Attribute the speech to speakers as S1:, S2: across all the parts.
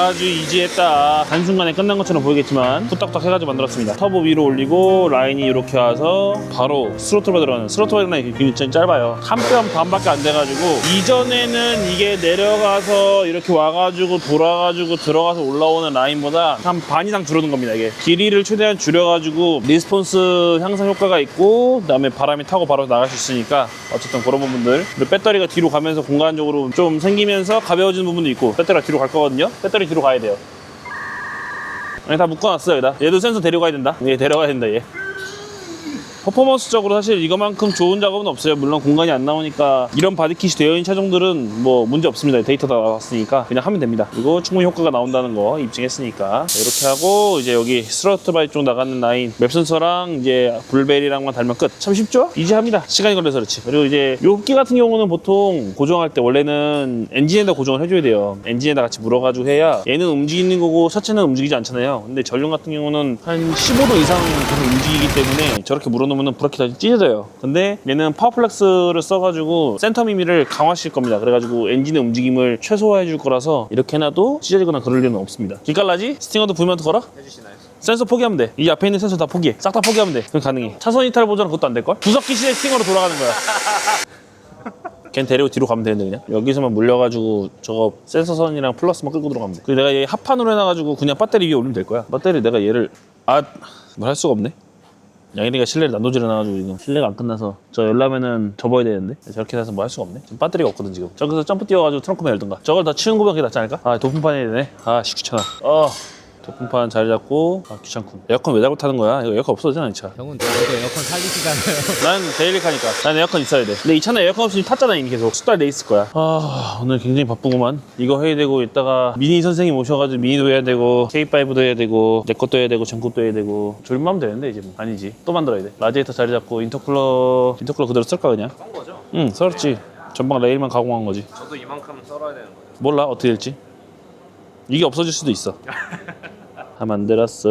S1: 아주 이지했다. 한순간에 끝난 것처럼 보이겠지만 후딱딱 해가지고 만들었습니다. 터보 위로 올리고 라인이 이렇게 와서 바로 스로틀 바디로 스로틀 바디 라인이 굉장히 짧아요. 한 뼘 반밖에 안 돼가지고 이전에는 이게 내려가서 이렇게 와가지고 돌아가지고 들어가서 올라오는 라인보다 한 반 이상 줄어든 겁니다. 이게 길이를 최대한 줄여가지고 리스폰스 향상 효과가 있고 그다음에 바람이 타고 바로 나갈 수 있으니까 어쨌든 그런 부분들. 그리고 배터리가 뒤로 가면서 공간적으로 좀 생기면서 가벼워지는 부분도 있고 배터리가 뒤로 갈 거거든요. 배터리 뒤로 가야 돼요. 아니, 다 묶어놨어요. 여기다. 얘도 센서 데려가야 된다. 얘 데려가야 된다. 얘 퍼포먼스적으로 사실 이거만큼 좋은 작업은 없어요. 물론 공간이 안 나오니까 이런 바디킷이 되어 있는 차종들은 뭐 문제 없습니다. 데이터 다 나왔으니까 그냥 하면 됩니다. 그리고 충분히 효과가 나온다는 거 입증했으니까 이렇게 하고 이제 여기 스로틀 바디 쪽 나가는 라인 맵 센서랑 이제 불벨이랑만 달면 끝. 참 쉽죠? 이지합니다. 시간이 걸려서 그렇지. 그리고 이제 요 흡기 같은 경우는 보통 고정할 때 원래는 엔진에다 고정을 해줘야 돼요. 엔진에다 같이 물어가지고 해야 얘는 움직이는 거고 차체는 움직이지 않잖아요. 근데 전륜 같은 경우는 한 15도 이상 계속 움직이기 때문에 저렇게 물어놓으면 브레이크 다 찢어져요. 근데 얘는 파워플렉스를 써가지고 센터 미미를 강화시킬 겁니다. 그래가지고 엔진의 움직임을 최소화해 줄 거라서 이렇게 해놔도 찢어지거나 그럴 일은 없습니다. 기깔나지? 스팅어도 V마운트 걸어? 해주시나요? 센서 포기하면 돼. 이 앞에 있는 센서 다 포기해. 싹 다 포기하면 돼. 그럼 가능해. 차선 이탈 보조는 그것도 안 될걸? 구석기 시대 스팅어로 돌아가는 거야. 걘 데리고 뒤로 가면 되는데 그냥 여기서만 물려가지고 저거 센서선이랑 플러스만 끌고 들어가면 돼. 그리고 내가 얘 합판으로 해놔가지고 그냥 배터리 위에 올리면 될 거야. 배터리 내가 얘를 뭘 할 수가 없네. 양이리가 실내를 난도질을 해놔가지고 지금 실내가 안 끝나서 저 열라면은 접어야 되는데 저렇게 해서 뭐 할 수가 없네. 지금 배터리가 없거든 지금. 저기서 점프 뛰어가지고 트렁크만 열든가. 저걸 다 치운 거보다 그게 낫지 않을까? 도풍판 해야 되네. 귀찮아. 도풍판 자리 잡고 귀찮군. 에어컨 왜 달고 타는 거야? 이거 에어컨 없어지잖아 이 차.
S2: 형은 저도 에어컨 살리시잖아요.
S1: 난 데일리카니까. 난 에어컨 있어야 돼. 근데 이 차는 에어컨 없이 탔잖아 이미 계속. 수달 돼 있을 거야. 오늘 굉장히 바쁘구만. 이거 해야 되고 이따가 미니 선생님 오셔가지고 미니도 해야 되고 K5도 해야 되고 내 것도 해야 되고 전급도 해야 되고 조립만 하면 되는데 이제 뭐. 아니지. 또 만들어야 돼. 라디에이터 자리 잡고 인터쿨러 그대로 쓸까 그냥?
S3: 썬 거죠?
S1: 응 썰었지. 전방 레일만 가공한 거지.
S3: 저도 이만큼 썰어야 되는 거예요.
S1: 몰라 어떻게 될지. 이게 없어질 수도 있어. 다 만들었어.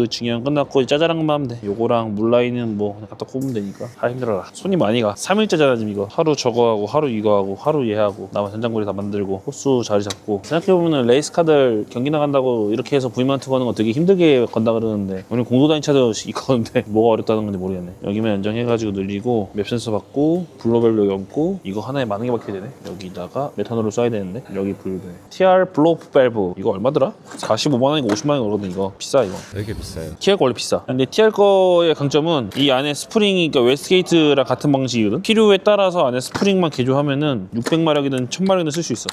S1: 중요한 끝났고 짜잘한 것만 하면 돼. 요거랑 물라인은 뭐 그냥 갖다 꼽으면 되니까. 다 힘들어라. 손이 많이 가. 3일째잖아 지금 이거. 하루 저거 하고 하루 이거 하고 하루 얘 하고 나만 전장고리 다 만들고 호수 자리 잡고. 생각해보면 레이스카들 경기 나간다고 이렇게 해서 V마운트 거는 거 되게 힘들게 건다 그러는데 우리 공도단위 차도 이거는데 뭐가 어렵다는 건지 모르겠네. 여기만 연장해가지고 늘리고 맵 센서 받고 블로벨로 얹고 이거 하나에 많은 게 박혀야 되네. 여기다가 메탄올을 써야 되는데 여기 불벨 TR 블로프 밸브 이거 얼마더라? 45만 원이고 50만 원이거든. 이거 비싸 이거.
S2: 되게 비싸요.
S1: TR 거 원래 비싸. 근데 TR 거의 강점은 이 안에 스프링이 그러니까 웨스트게이트랑 같은 방식이거든. 필요에 따라서 안에 스프링만 개조하면은 600마력이든 1000마력이든 쓸 수 있어.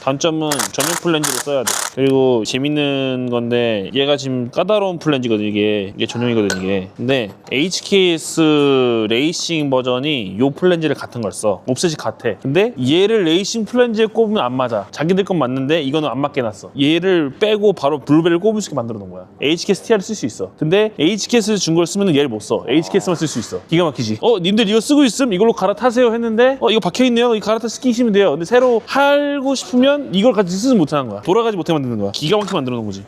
S1: 단점은 전용 플랜지로 써야 돼. 그리고 재밌는 건데 얘가 지금 까다로운 플랜지거든. 이게 전용이거든 이게. 근데 HKS 레이싱 버전이 요 플랜지를 같은 걸 써. 옵셋이 같아. 근데 얘를 레이싱 플랜지에 꼽으면 안 맞아. 자기들 건 맞는데 이거는 안 맞게 놨어. 얘를 빼고 바로 블루벨을 꼽을 수 있게 만들어 놓은 거야. HKS TR을 쓸 수 있어. 근데 HKS 준 걸 쓰면 얘를 못 써. HKS만 쓸 수 있어. 기가 막히지. 님들 이거 쓰고 있음 이걸로 갈아타세요 했는데 이거 박혀있네요. 이거 갈아타 스키시면 돼요. 근데 새로 하고 싶으면 이걸 같이 쓰지 못하는 거야. 돌아가지 못하게 만드는 거야. 기가 막히게 만들어 놓은 거지.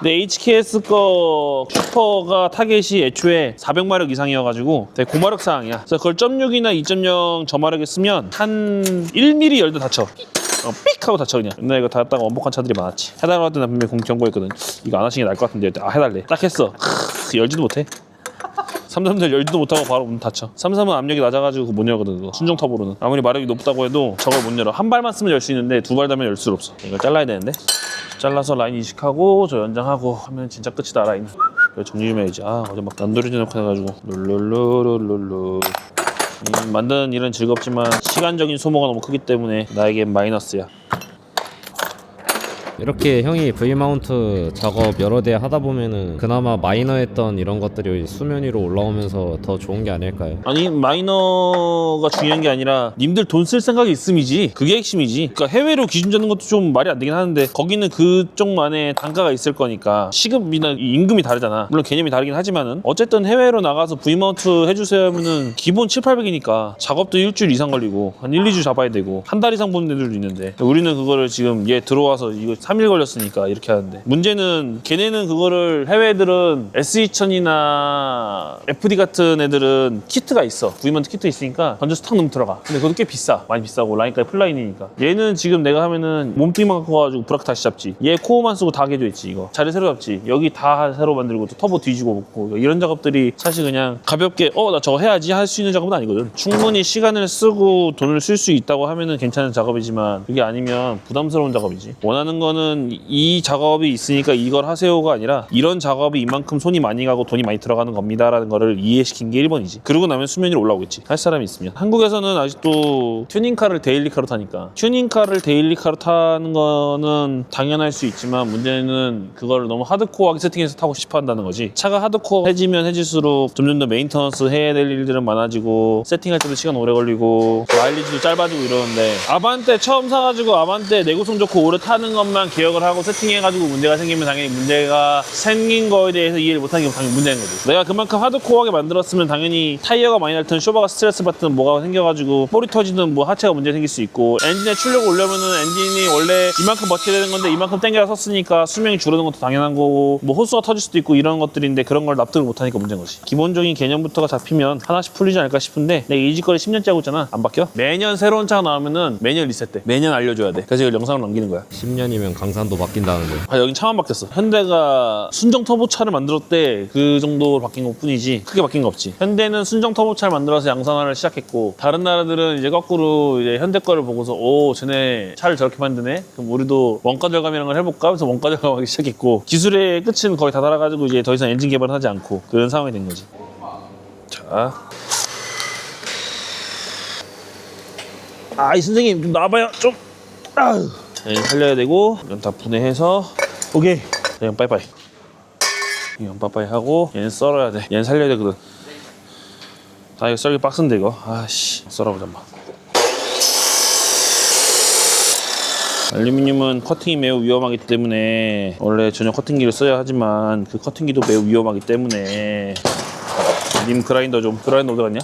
S1: 근데 HKS 거 슈퍼가 타겟이 애초에 400마력 이상이어가지고 되게 고마력 사항이야. 그래서 그걸 0.6이나 2.0 저마력에 쓰면 한 1mm 열도 닫혀. 삑 하고 닫혀 그냥. 옛날에 이거 닫았다가 원복한 차들이 많았지. 해달라고 할 때 나 분명히 경고했거든. 이거 안 하시는 게 나을 것 같은데 해달래. 딱 했어. 열지도 못해. 3.3들 열지도 못하고 바로 문 닫혀. 3.3은 압력이 낮아가지고 못 열거든 그거. 순정 터보로는. 아무리 마력이 높다고 해도 저걸 못 열어. 한 발만 쓰면 열 수 있는데 두 발 달면 열 수 없어. 이걸 잘라야 되는데. 잘라서 라인 이식하고 저 연장하고 하면 진짜 끝이다 라인. 그래 정리 좀 해야지. 어제 막 난도리 해놓고 해가지고 룰룰루룰룰루. 만드는 일은 즐겁지만 시간적인 소모가 너무 크기 때문에 나에겐 마이너스야.
S2: 이렇게 형이 V마운트 작업 여러 대 하다 보면은 그나마 마이너했던 이런 것들이 수면 위로 올라오면서 더 좋은 게 아닐까요?
S1: 아니 마이너가 중요한 게 아니라 님들 돈 쓸 생각이 있음이지. 그게 핵심이지. 그러니까 해외로 기준 잡는 것도 좀 말이 안 되긴 하는데 거기는 그쪽만의 단가가 있을 거니까 시급이나 임금이 다르잖아. 물론 개념이 다르긴 하지만은 어쨌든 해외로 나가서 V마운트 해주세요 하면은 기본 700~800이니까 작업도 일주일 이상 걸리고 한 1~2주 잡아야 되고 한 달 이상 보는 애들도 있는데 우리는 그거를 지금 얘 들어와서 이거 3일 걸렸으니까 이렇게 하는데, 문제는 걔네는 그거를, 해외 애들은 S2000이나 FD 같은 애들은 키트가 있어. 구이먼트 키트 있으니까 던져서 탁 넣으면 들어가. 근데 그것도 꽤 비싸. 많이 비싸고 라인까지 풀라인이니까. 얘는 지금 내가 하면은 몸뚱이만 갖고 와가지고 브라켓 다시 잡지. 얘 코어만 쓰고 다 개조했지. 이거 자리 새로 잡지. 여기 다 새로 만들고 또 터보 뒤지고 먹고 이런 작업들이 사실 그냥 가볍게 나 저거 해야지 할 수 있는 작업은 아니거든. 충분히 시간을 쓰고 돈을 쓸 수 있다고 하면은 괜찮은 작업이지만, 그게 아니면 부담스러운 작업이지. 원하는 거는 이 작업이 있으니까 이걸 하세요가 아니라, 이런 작업이 이만큼 손이 많이 가고 돈이 많이 들어가는 겁니다라는 거를 이해시킨 게 1번이지. 그러고 나면 수면 위로 올라오겠지, 할 사람이 있으면. 한국에서는 아직도 튜닝카를 데일리카로 타니까, 튜닝카를 데일리카로 타는 거는 당연할 수 있지만, 문제는 그거를 너무 하드코어하게 세팅해서 타고 싶어 한다는 거지. 차가 하드코어해지면 해질수록 점점 더 메인터넌스 해야 될 일들은 많아지고, 세팅할 때도 시간 오래 걸리고, 마일리지도 짧아지고 이러는데, 아반떼 처음 사가지고 아반떼 내구성 좋고 오래 타는 것만 기억을 하고 세팅해가지고 문제가 생기면 당연히 문제가 생긴 거에 대해서 이해를 못하는 게 당연히 문제인 거지. 내가 그만큼 하드코어하게 만들었으면 당연히 타이어가 많이 날든 쇼버가 스트레스 받든 뭐가 생겨가지고 볼이 터지든 뭐 하체가 문제 생길 수 있고, 엔진에 출력을 올려면은 엔진이 원래 이만큼 버티게 되는 건데 이만큼 땡겨서 썼으니까 수명이 줄어드는 것도 당연한 거고, 뭐 호수가 터질 수도 있고 이런 것들인데, 그런 걸 납득을 못하니까 문제인 거지. 기본적인 개념부터가 잡히면 하나씩 풀리지 않을까 싶은데, 내가 이직거리 10년째 하고 있잖아. 안 바뀌어? 매년 새로운 차가 나오면은 매년 리셋돼. 매년 알려줘야 돼. 그래서 이걸 영상으로 남기는 거야.
S2: 10년이면 강산도 바뀐다는데.
S1: 여긴 차만 바뀌었어. 현대가 순정 터보차를 만들었대. 그 정도로 바뀐 것 뿐이지 크게 바뀐 거 없지. 현대는 순정 터보차를 만들어서 양산화를 시작했고, 다른 나라들은 이제 거꾸로 이제 현대 거를 보고서 쟤네 차를 저렇게 만드네? 그럼 우리도 원가 절감이라는 걸 해볼까? 하면서 원가 절감하기 시작했고, 기술의 끝은 거의 다 달아가지고 이제 더 이상 엔진 개발을 하지 않고 그런 상황이 된 거지. 자, 이 선생님 좀 나와봐요. 좀 얘는 살려야 되고, 이건 다 분해해서. 오케이, 얘는 빠이빠이. 이건 빠이빠이 하고, 얘는 썰어야 돼. 얘는 살려야 되거든. 이거 썰기 빡센데 이거. 썰어보자 한번. 알루미늄은 커팅이 매우 위험하기 때문에 원래 전용 커팅기를 써야 하지만, 그 커팅기도 매우 위험하기 때문에, 님 그라인더 좀. 그라인더 어디 갔냐?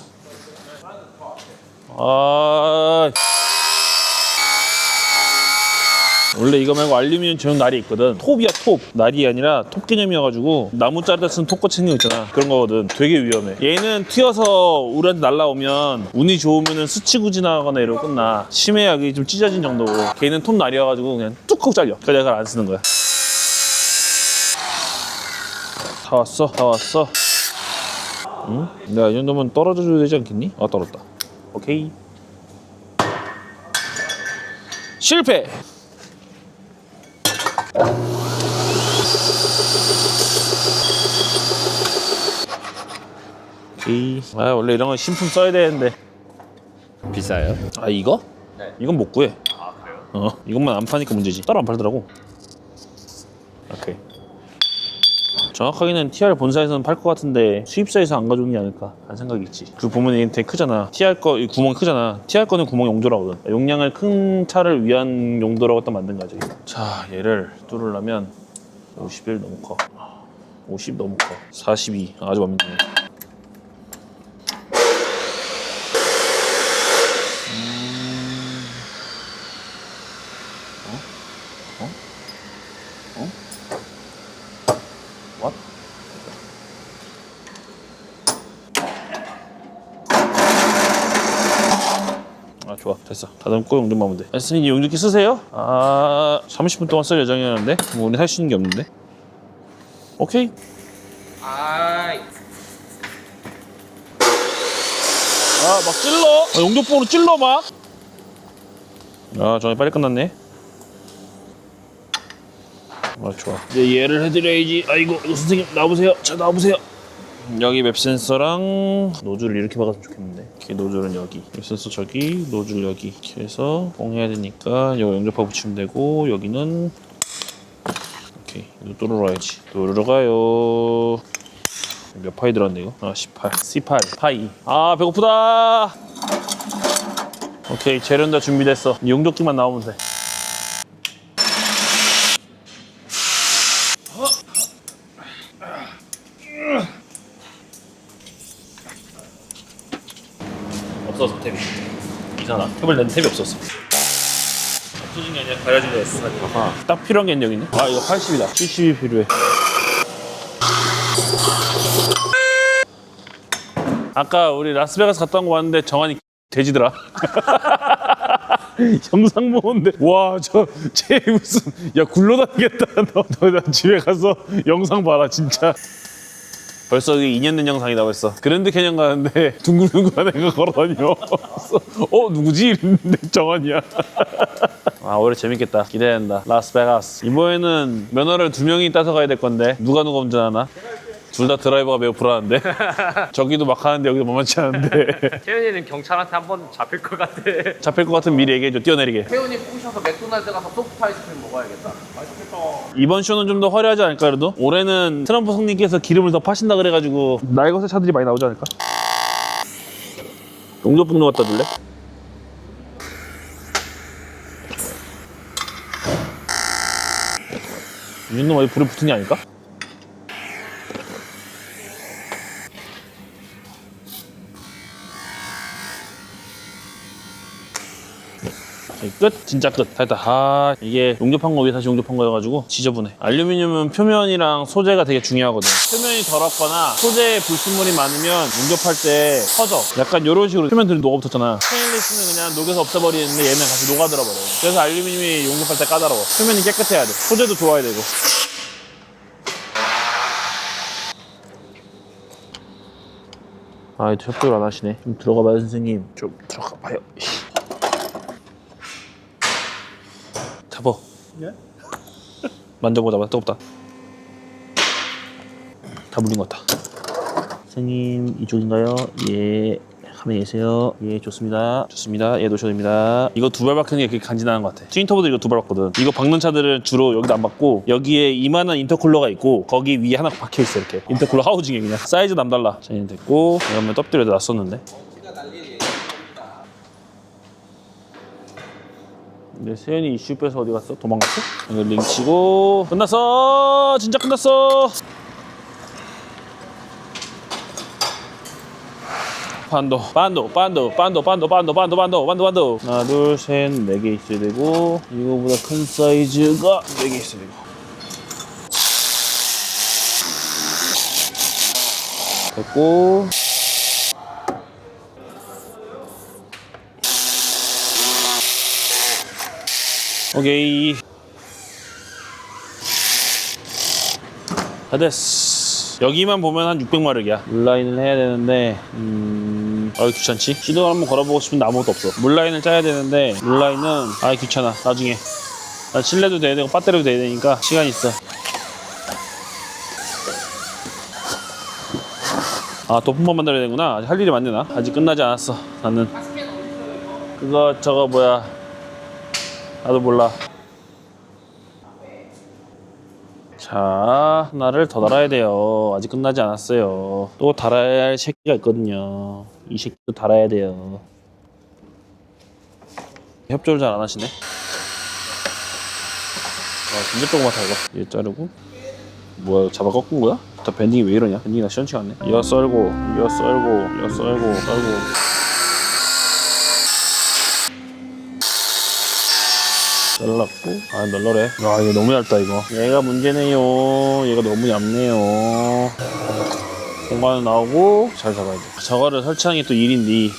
S1: 원래 이거 말고 알루미늄 전용 날이 있거든. 톱이야, 톱. 날이 아니라 톱 개념이어가지고, 나무 자르다 쓰는 톱 같은 거 있잖아. 그런 거거든. 되게 위험해. 얘는 튀어서 우리한테 날라오면, 운이 좋으면 스치고 지나가거나 이러고 끝나. 심해하게 좀 찢어진 정도고, 걔는 톱 날이어가지고 그냥 뚝 하고 잘려. 그래서 내가 안 쓰는 거야. 다 왔어, 다 왔어. 응? 내가 이 정도면 떨어져줘야 되지 않겠니? 떨어졌다. 오케이. 실패! 오케이. 원래 이런 건 신품 써야 되는데.
S2: 비싸요?
S1: 이거?
S3: 네.
S1: 이건 못 구해.
S3: 그래요?
S1: 이것만 안 파니까 문제지. 따로 안 팔더라고. 오케이. 정확하게는 TR 본사에서는 팔 것 같은데, 수입사에서 안 가져오는 게 아닐까 하는 생각이 있지. 그 보면 얘는 되게 크잖아. TR 거 이 구멍이 크잖아. TR 거는 구멍 용도라거든. 용량을 큰 차를 위한 용도라고 딱 만든 거지. 자, 얘를 뚫으려면 51 너무 커. 50 너무 커. 42 아주 마음에 드네. What? 좋아, 됐어. 다듬고 용접만 하면 돼. 선생님 용접기 쓰세요? 30분 동안 쓸 예정이었는데 뭐 우리 할 수 있는 게 없는데. 오케이. 막 찔러. 용접봉으로 찔러 막. 정말 빨리 끝났네. 좋아. 이제 얘를 해드려야지. 이거 선생님 나와보세요. 자, 나와보세요. 여기 맵 센서랑 노즐을 이렇게 박았으면 좋겠는데, 이렇게 노즐은 여기, 맵 센서 저기, 노즐 여기 이렇게 해서 뽕해야 되니까 이거 용접파 붙이면 되고, 여기는 오케이. 이거 뚫으러 가야지. 뚫으러 가요. 몇 파이 들어갔네 이거? 18 C8 파이. 배고프다. 오케이, 재료는 다 준비됐어. 용접기만 나오면 돼. 없었어, 탭이. 이상하다. 탭을 낸 탭이 없었어. 없어진 게 아니라 가려진 거였어. 딱 필요한 게 있는 여기 있네. 아 이거 80이다. 70이 필요해. 아까 우리 라스베가스 갔다 온 거 봤는데 정한이 돼지더라. 영상 보는데 와쟤 무슨 야 굴러다니겠다. 너 집에 가서 영상 봐라 진짜. 벌써 2년 된 영상이다 벌써. 그랜드 캐년 가는데 둥글둥글한 애가 걸어다녀. 누구지? 이랬는데 정한이야. 아 올해 재밌겠다. 기대된다. 라스베가스. 이번에는 면허를 2명이 따서 가야 될 건데 누가 운전하나? 둘 다 드라이버가 매우 불안한데. 저기도 막 하는데 여기도 만만치 않은데.
S3: 태훈이는 경찰한테 한번 잡힐 것 같아.
S1: 잡힐 것 같으면 미리 얘기해줘. 뛰어내리게.
S3: 태훈이 꼬셔서 맥도날드 가서 소프트 아이스크림 먹어야겠다. 맛있겠다.
S1: 이번 쇼는 좀 더 화려하지 않을까 그래도? 올해는 트럼프 성님께서 기름을 더 파신다 그래가지고 날것의 차들이 많이 나오지 않을까? 용접북로 갖다 줄래? 이 정도면 어디 불에 붙은 게 아닐까? 끝? 진짜 끝. 다 했다. 이게 용접한 거 위에 다시 용접한 거여가지고 지저분해. 알루미늄은 표면이랑 소재가 되게 중요하거든. 표면이 더럽거나 소재에 불순물이 많으면 용접할 때 터져. 약간 이런 식으로 표면들이 녹아붙었잖아. 스테인리스는 그냥 녹여서 없애버리는데 얘는 같이 녹아들어 버려. 그래서 알루미늄이 용접할 때 까다로워. 표면이 깨끗해야 돼. 소재도 좋아야 되고. 아, 협조를 안 하시네. 좀 들어가 봐요, 선생님. 좀 들어가 봐요. 잡어. 예? 만져보자. 뜨겁다. 다 물린 것 같다. 선생님 이쪽인가요? 예. 가만히 계세요. 예, 좋습니다. 좋습니다. 예, 놓으셔도 됩니다. 이거 2발 박히는 게 그렇게 간지나는 것 같아. 트윈터보도 이거 2발 박거든. 이거 박는 차들은 주로 여기도 안 박고 여기에 이만한 인터쿨러가 있고 거기 위에 하나 박혀 있어 이렇게. 인터쿨러 하우징에 그냥. 사이즈 남달라. 자, 이제 됐고 이러면 떡들여도 놨었는데. 근데 세연이 이슈 빼서 어디 갔어? 도망갔어? 이거 링 치고 끝났어! 진짜 끝났어! 반도 하나 둘셋 4개 있어야 되고 이거보다 큰 사이즈가 4개 있어야 되고 됐고 오케이 다 됐어. 여기만 보면 한 600마력이야. 물라인을 해야 되는데 귀찮지? 시동을 한번 걸어보고 싶은데 아무것도 없어. 물라인을 짜야 되는데 물라인은 귀찮아. 나중에 나 실내도 돼야 되고 배터리도 돼야 되니까 시간 있어. 도품만 만들어야 되는구나. 아직 할 일이 많네. 아직 끝나지 않았어. 나는 그거 저거 뭐야 나도 몰라. 자, 하나를 더 달아야 돼요. 아직 끝나지 않았어요. 또 달아야 할 새끼가 있거든요. 이 새끼도 달아야 돼요. 협조를 잘 안 하시네. 진짜 조그맣다 이거. 얘 자르고. 뭐야, 잡아 꺾은 거야? 다 밴딩이 왜 이러냐? 밴딩이 나 시원치가 않네. 이어 썰고, 이어 썰고, 이어 썰고, 썰고. 잘랐고 널널해. 이거 너무 얇다 이거. 얘가 문제네요. 얘가 너무 얇네요. 공간은 나오고 잘 잡아야 돼. 저거를 설치하는 게 또 일인데.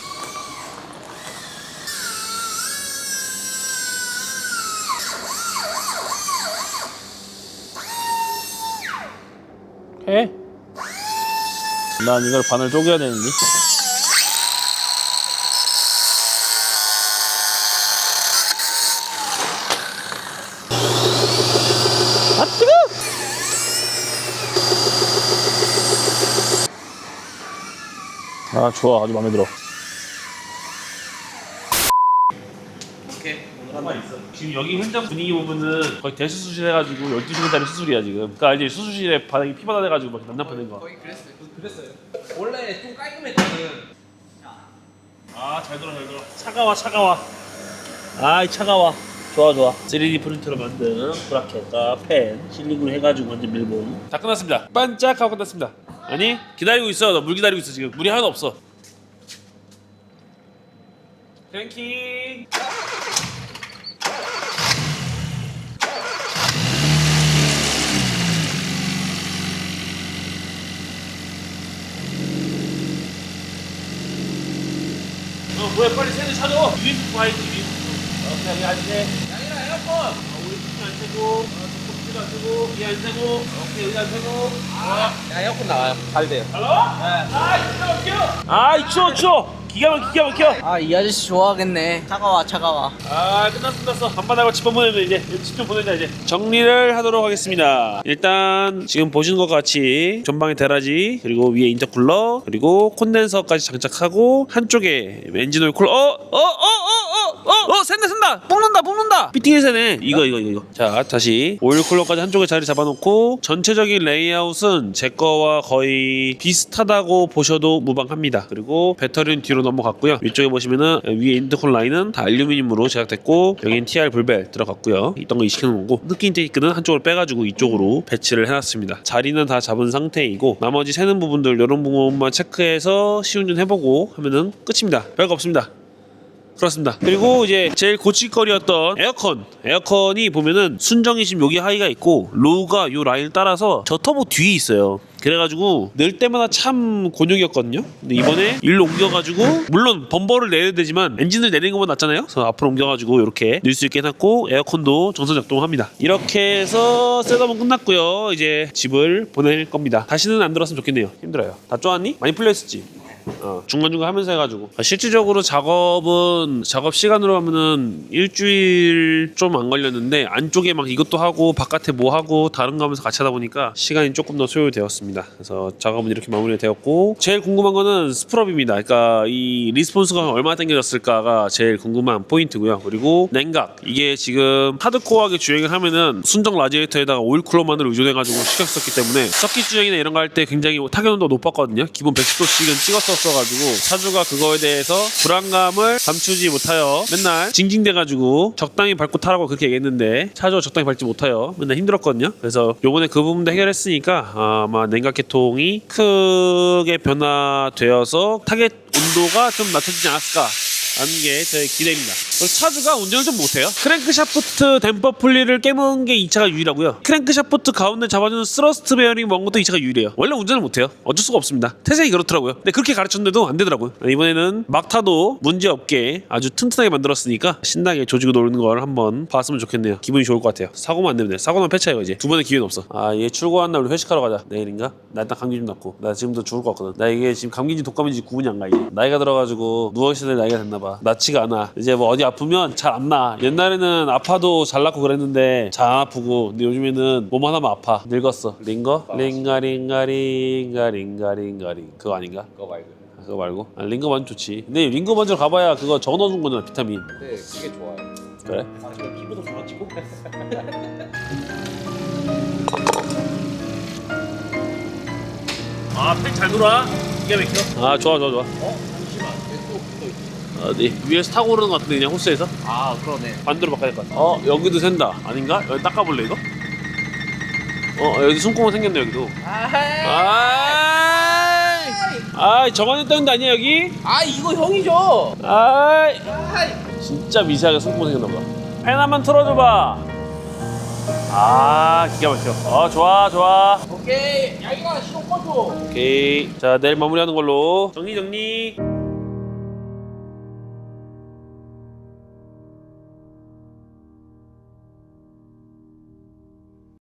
S1: 해? 난 이걸 반을 쪼개야 되는데. 좋아. 아주 마음에 들어.
S3: 오케이. 오늘
S1: 가만히 있어. 지금 여기 현장 분위기 보면은 거의 대수술실 해가지고 12시간짜리 수술이야 지금. 그러니까 알지? 수술실에 바닥이 피바다 돼가지고 막 난장판된 거.
S3: 거의 그랬어요. 원래 좀 깔끔했거든.
S1: 잘 돌아. 차가워. 차가워. 좋아. 3D 프린터로 만든 브라켓과 펜, 실링으로 해가지고 완전 밀봉. 다 끝났습니다. 반짝하고 끝났습니다. 아니? 기다리고 있어. 너 물 기다리고 있어 지금. 물이 하나도 없어. 탱킹. 뭐야 빨리 세대 찾아. 유리프 봐야지 유리프. 오케이 여기 앉으세. 양이랑 에어컨. 우리 안 세고 컴퓨터 안 세고 이 안 세고 오케이 여기 안 세고.
S3: 야 에어컨 나와요. 잘 돼요.
S1: 알로? 아 추워. 기가 막혀.
S3: 아 이 아저씨 좋아하겠네. 차가워.
S1: 끝났어. 반반하고 집 보내면 이제 집 좀 보내자 이제. 정리를 하도록 하겠습니다. 일단 지금 보시는 것과 같이 전방에 대라지 그리고 위에 인터쿨러 그리고 콘덴서까지 장착하고 한쪽에 엔진 오일 쿨러 샌다 뽑는다 피팅이 새네. 이거 자 다시 오일 쿨러까지 한쪽에 자리 잡아놓고 전체적인 레이아웃은 제 거와 거의 비슷하다고 보셔도 무방합니다. 그리고 배터리는 뒤로 넘어갔고요. 위쪽에 보시면은 위에 인터쿨 라인은 다 알루미늄으로 제작됐고 여긴 TR 불벨 들어갔고요. 있던 거 이식해놓은 거고 느낀 테이크는 한쪽을 빼가지고 이쪽으로 배치를 해놨습니다. 자리는 다 잡은 상태이고 나머지 새는 부분들 이런 부분만 체크해서 시운전 해보고 하면은 끝입니다. 별거 없습니다. 그렇습니다. 그리고 이제 제일 고칠거리였던 에어컨이 보면은 순정이 지금 여기 하이가 있고 로우가 요 라인을 따라서 저 터보 뒤에 있어요. 그래가지고 넣을 때마다 참 곤욕이었거든요. 근데 이번에 일로 옮겨가지고 물론 범버를 내야 되지만 엔진을 내리는 것보다 낫잖아요. 그래서 앞으로 옮겨가지고 이렇게 넣을 수 있게 해놨고 에어컨도 정상 작동합니다. 이렇게 해서 셋업은 끝났고요. 이제 집을 보낼 겁니다. 다시는 안 들었으면 좋겠네요. 힘들어요. 다 쪼았니? 많이 풀려있었지? 중간중간 하면서 해가지고 실질적으로 작업 시간으로 하면은 일주일 좀 안 걸렸는데 안쪽에 막 이것도 하고 바깥에 뭐 하고 다른 거 하면서 같이 하다 보니까 시간이 조금 더 소요되었습니다. 그래서 작업은 이렇게 마무리가 되었고 제일 궁금한 거는 스프럽입니다. 그러니까 이 리스폰스가 얼마나 당겨졌을까가 제일 궁금한 포인트고요. 그리고 냉각 이게 지금 하드코어하게 주행을 하면은 순정 라디에이터에다가 오일 쿨러만을 의존해가지고 시켰었기 때문에 섞기 주행이나 이런 거 할 때 굉장히 타격 온도가 높았거든요. 기본 110도씩은 찍었었어가지고 차주가 그거에 대해서 불안감을 감추지 못하여 맨날 징징대가지고 적당히 밟고 타라고 그렇게 얘기했는데 차주가 적당히 밟지 못하여 맨날 힘들었거든요. 그래서 요번에 그 부분도 해결했으니까 아마 냉각 계통이 크게 변화되어서 타겟 온도가 좀 낮춰지지 않았을까 라는 게 저의 기대입니다. 차주가 운전을 좀 못해요. 크랭크샤프트 댐퍼 풀리를 깨문 게 이 차가 유일하고요. 크랭크샤프트 가운데 잡아주는 스러스트 베어링 먹은 것도 이 차가 유일해요. 원래 운전을 못해요. 어쩔 수가 없습니다. 태생이 그렇더라고요. 근데 그렇게 가르쳤는데도 안 되더라고요. 이번에는 막 타도 문제없게 아주 튼튼하게 만들었으니까 신나게 조지고 노는 걸 한번 봤으면 좋겠네요. 기분이 좋을 것 같아요. 사고만 안 내면 돼. 사고만 패차요 이제. 두 번의 기회는 없어. 얘 출고한 날 우리 회식하러 가자. 내일인가? 나 일단 감기 좀 났고. 나 지금도 죽을 것 같거든. 나 이게 지금 감기인지 독감인지 구분이 안 가 이게. 나이가 들어가지고 누워있어야 될 나이가 됐나봐. 낫지가 않아. 이제 뭐 어디 아프면 잘 안 나. 옛날에는 아파도 잘 낫고 그랬는데 잘 안 아프고 근데 요즘에는 몸 하나만 아파. 늙었어. 링거? 링가링가링가링가링가링 그거 아닌가? 그거 말고? 링거 완전 좋지. 근데 링거 먼저 가봐야 그거 적어놓은 거잖아 비타민.
S3: 네 그게 좋아요.
S1: 그래?
S3: 지금 피부도 좋아지고.
S1: 팩 잘 돌아. 기가 막혀. 좋아.
S3: 잠시만. 또 있지.
S1: 어디? 위에서 타고 오르는 것 같은데 그냥 호스에서?
S3: 그러네.
S1: 반대로 바꿔야 될 것 같아. 여기도 샌다. 아닌가? 여기 닦아볼래 이거? 여기 숨구멍 생겼네 여기도. 저만의 떠는데 아니야 여기?
S3: 이거 형이죠.
S1: 진짜 미세하게 숨구멍 생겼나 보다. 펜 한번 틀어줘봐. 기가 막혀. 좋아.
S3: 오케이. 야이가 시동 꺼줘.
S1: 오케이. 자 내일 마무리하는 걸로. 정리.